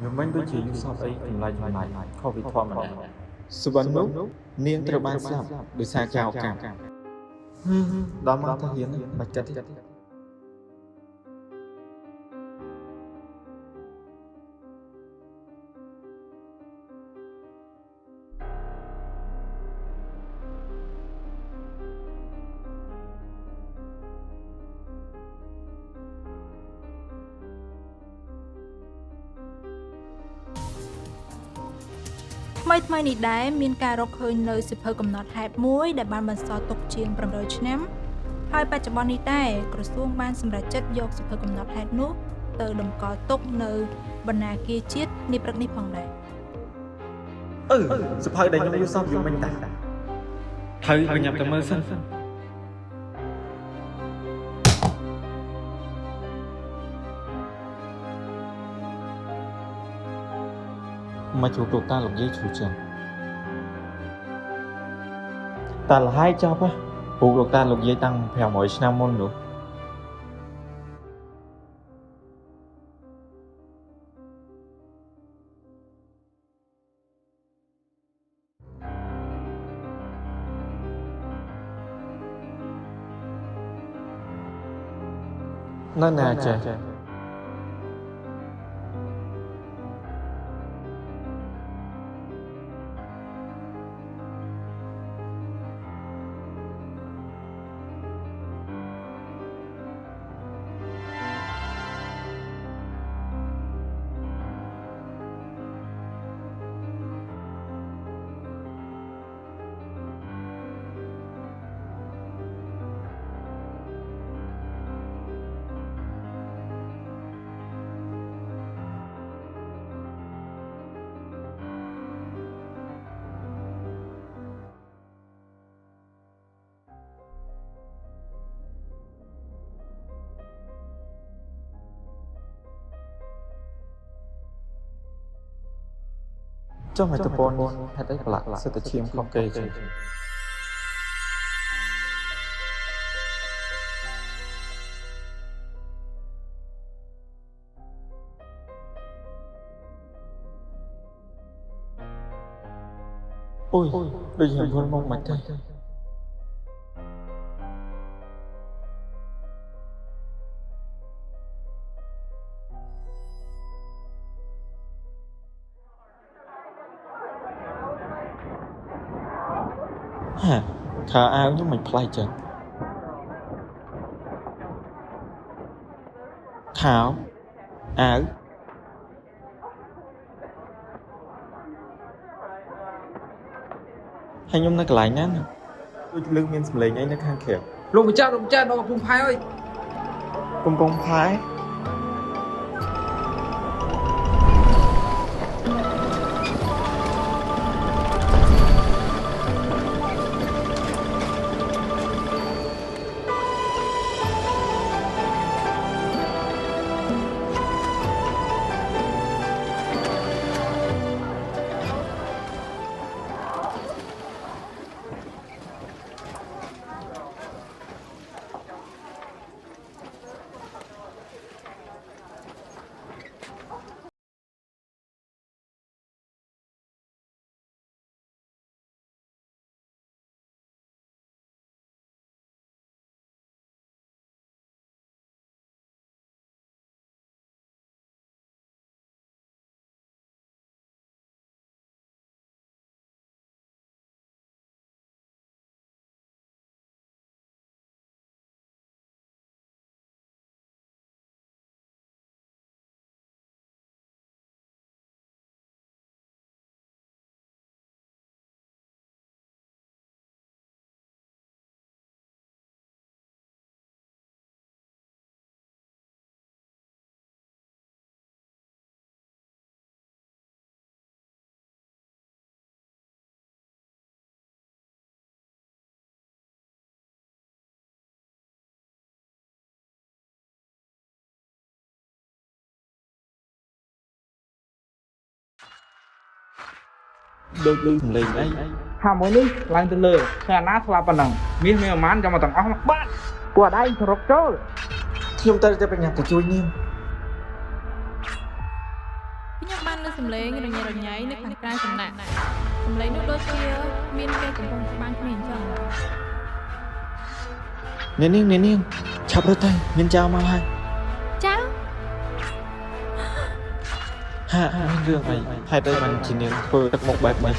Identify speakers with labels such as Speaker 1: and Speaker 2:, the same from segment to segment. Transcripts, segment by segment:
Speaker 1: ខ្ញុំមិនដូចជាយូសបអីចម្លែកចម្លែកខុសពីធម្មតាសុបិននោះនាងត្រូវបានស្លាប់ដោយសារចោរកម្មដល់មកទៅហ៊ានបាច់កាត់ទៀត
Speaker 2: ថ្មីនេះដែរមានការរកឃើញនៅសិភៅកំណត់ហេតុមួយដែលបានបន្សល់ទុកជាង700ឆ្នាំហើយបច្ចុប្បន្ននេះដែរក្រសួងបានសម្រេចចិត្តយកសិភៅកំណត់ហេតុនោះទៅតម្កល់ទុកនៅបណ្ណាគារជាតិនាព្រឹកនេះផងដែរ
Speaker 1: សិភៅដែលខ្ញុំយូសបយកមិញតាហើយញ៉ាំទៅមើលសិនមកជួបលោកតាលោកយាយឈូចឹងតាលហើយចប់ហ៎ពូលោកតាលោកយាយតាំង500ឆ្នាំមុននោះនៅណាចេះចុះមកតពននេះហេតុអីប្រឡាក់សិតតែឈាមខុសគេចឹងអូយដូចខ្ញុំហល់មកមិនទេខោអាវខ្ញុំមិនប្លែកចឹងខោអាវហើយខ្ញុំនៅកន្លែងណាដូចលើកមានសម្លេងអីនៅខាងក្រៅ
Speaker 3: លោកម្ចាស់ដល់កំពង់ផែអើយ
Speaker 1: កំពង់ផែដូចសម្លេងអី
Speaker 3: ថាមួយនេះឡើងទៅលើថ្ងៃណាស្លាប់ប៉ុណ្ណឹងមាសមានប្រមាណចាំមកទាំងអស់មកបាត់ពួកឯងទៅរកចូល
Speaker 1: ខ្ញុំទៅតែបញ្ញាទៅជួយនាង
Speaker 2: ខ្ញុំបាន សំឡេងរញ៉េរញ៉ៃនៅខាងក្រៅសំណាក់សំឡេងនោះដូចជាមានគេកំពុងច្បាំងគ្នាអញ្ចឹង
Speaker 1: នាងឆាប់រត់ទៅមានចៅមកហើយ
Speaker 2: ចៅ
Speaker 1: ហាមានរឿងអីហេតុអីបានជានាងធ្វើទឹកមុខបែបនេះ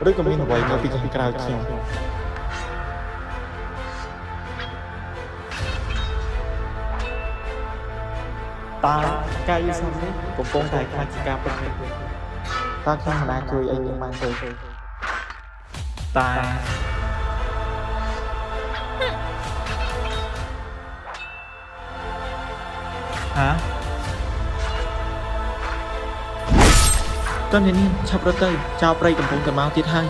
Speaker 1: ឬក៏មានអ្វីនៅពីខាងក្រៅខ្ញុំតើកាយវិសុទ្ធនេះកំពុងតែខ្លាចជាការពិតទេតើខ្ញុំមិនអាចជួយអីនាងបានទេតែ hả con nhìn chọc rồi tay chào đây cầm phong cầm máu tiết hai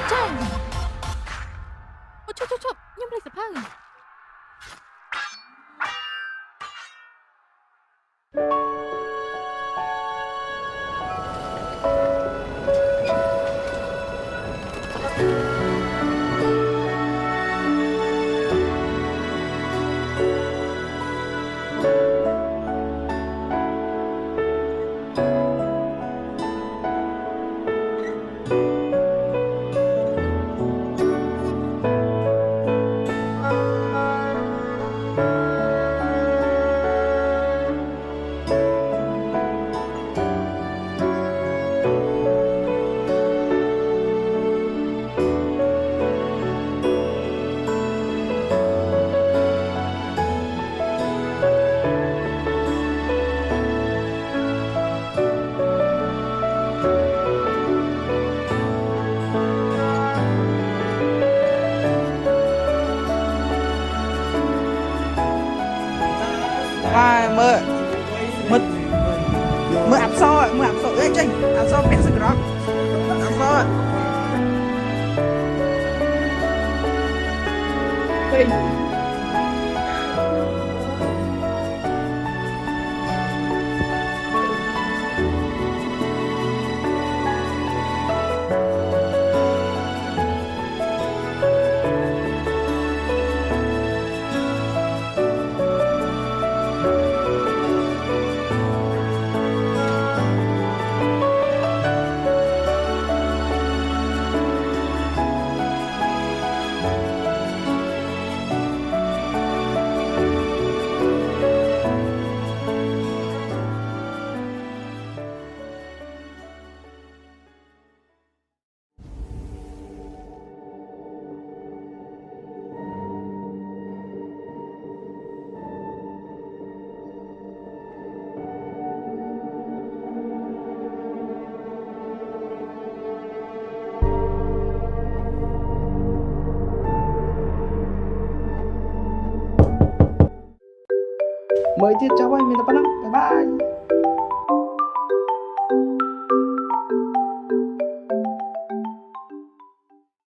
Speaker 2: អូជប់ខ្ញុំលេចសភៅ
Speaker 3: Mai mơ áp so ấy chênh áp so mẹ sự đó áp so Ê. Mới tiết cháu ơi, mình tập bắt lắm. Bye bye.